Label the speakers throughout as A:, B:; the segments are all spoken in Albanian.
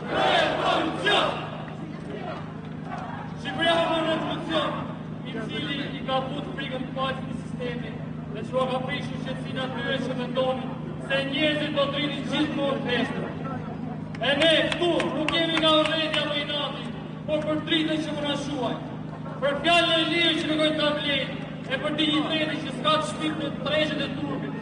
A: Revolucion! Shqipëria ka bërë revolucion, i cili I ka futur frikën të paqes në sistemi, dhe që ka prishur shqetësinë atyre që mendonin se njerëzit do të rrinin gjithmonë festën. E ne këtu nuk jemi nga urrëtia apo inati, por për dritën që më na shuajnë, për fjalën e lirë që kërkojnë ta vlejnë, e për dignitetin që s'ka të shpirë në tregjet e turpit.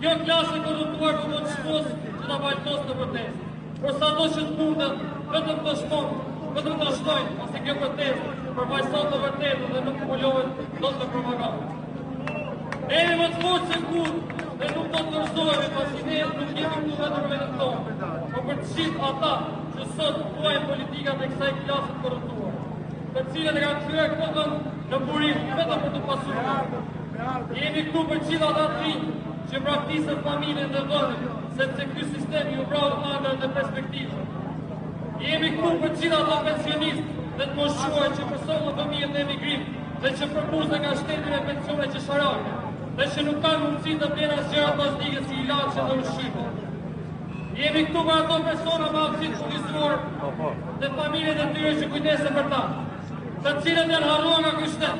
A: Kjo klasë e korruptuar do të shpos që ta vajtos në protestë. Por sado që të mundet, vetëm të shmonë, vetëm të shtojnë, ose kjo protestë përfaqëson të vërtetë dhe nuk pulohet dot në propagandë. Ne jemi më të fortë se kur dhe nuk do të dorëzohemi, pasi ne nuk jemi këtu vetëm për veten tonë, por për të gjithë ata që sot thuajnë politikat e kësaj klase të korruptuar, të cilët e kanë kthyer këtë vend në burim vetëm për të pasuruar. Jemi këtu për gjithë ata të rinj që braktisën familjen dhe vendin, sepse ky sistem ju vrau ëndër dhe perspektivë. Jemi këtu për gjithë ata pensionistë dhe të moshuar që përsollën fëmijët e emigrim dhe që përpuzën nga shteti me pensione qesharake dhe që nuk kanë mundësi të blejnë asgjëra bazike si ilaçe dhe ushqime. Jemi këtu për ato persona me aftësi kufizuar dhe familjet e tyre që kujdesen për ta, të cilët janë harruar nga ky shtet.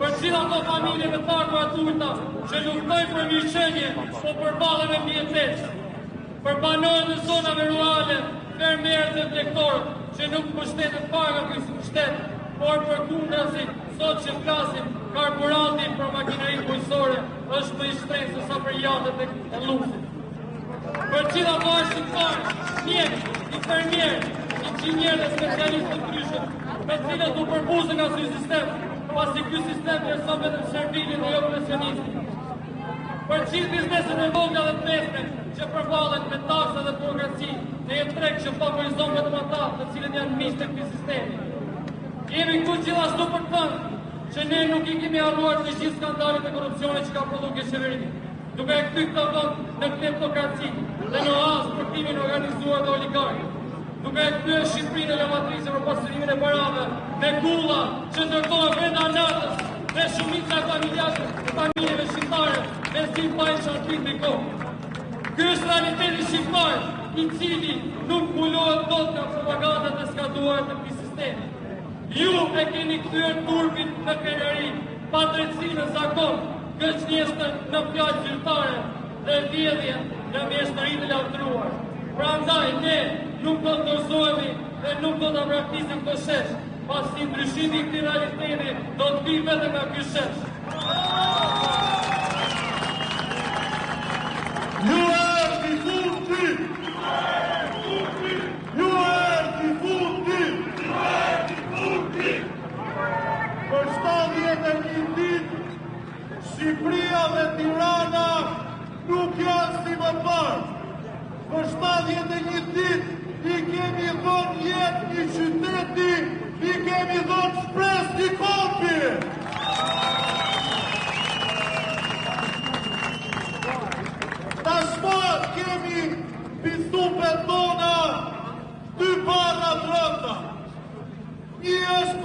A: Për gjithë ato familje me të ardhur aturta që luftojnë për mirëqenie, po përballen me mbijetesë. Për banorët në zonave rurale, fermerët dhe vlektorët që nuk mbështeten fare nga ky shtet, por përkundrazi, sot që flasim, karburanti për makinerinë bujqësore është më I shtrenjtë se sa për jatet e luksit. Për gjithë ato shqiptarë, mjekë, infermierë, inxhinierë dhe specialistë të ndryshëm, me cilët u përmbuzën nga ky sistem, pasi ky sistem vlerëson vetëm servilin dhe jo profesionistin. Për gjithë bizneset e vogla dhe të mesme që përballen me taksa dhe burokraci, ne jemi treg që favorizon vetëm ata të cilët janë miq të këtij sistemi. Jemi këtu gjithashtu për të thënë që ne nuk I kemi harruar të gjithë skandalet e korrupsionit që ka prodhuar kjo qeveri, duke e kthyr këtë vend në kleptokraci dhe në oazë për krimin organizuar dhe oligarkë, duke e kthyer Shqipërinë në lavatrice për pasurimin e parave, me kulla që ndërtohen brenda natës dhe shumica e familjeve shqiptare me si pajisha aty mbi kokë. Ky është realiteti shqiptar, I cili nuk mbulohet dot nga propagandat e skaduara të këtij sistemi. Ju e keni kthyer turpin në krenari, pa drejtësi në zakon, gënjeshtër në fjalë zyrtare dhe vjedhje në mjeshtërinë e lavdëruar. Prandaj ne nuk do të dorëzohemi dhe nuk do ta braktisim këtë shesh, pasi ndryshimi I këtij realiteti do të vijë vetëm nga ky shesh.
B: Ju erdhi fundi! Ju erdhi fundi! Për 71 ditë, Shqipëria dhe Tirana nuk janë si më parë. Për 71 ditë, I kemi dhënë jetë një qyteti, I kemi dhënë shpresë një kopi. Tashmë kemi bistupe tona 2 barra brenda. Një është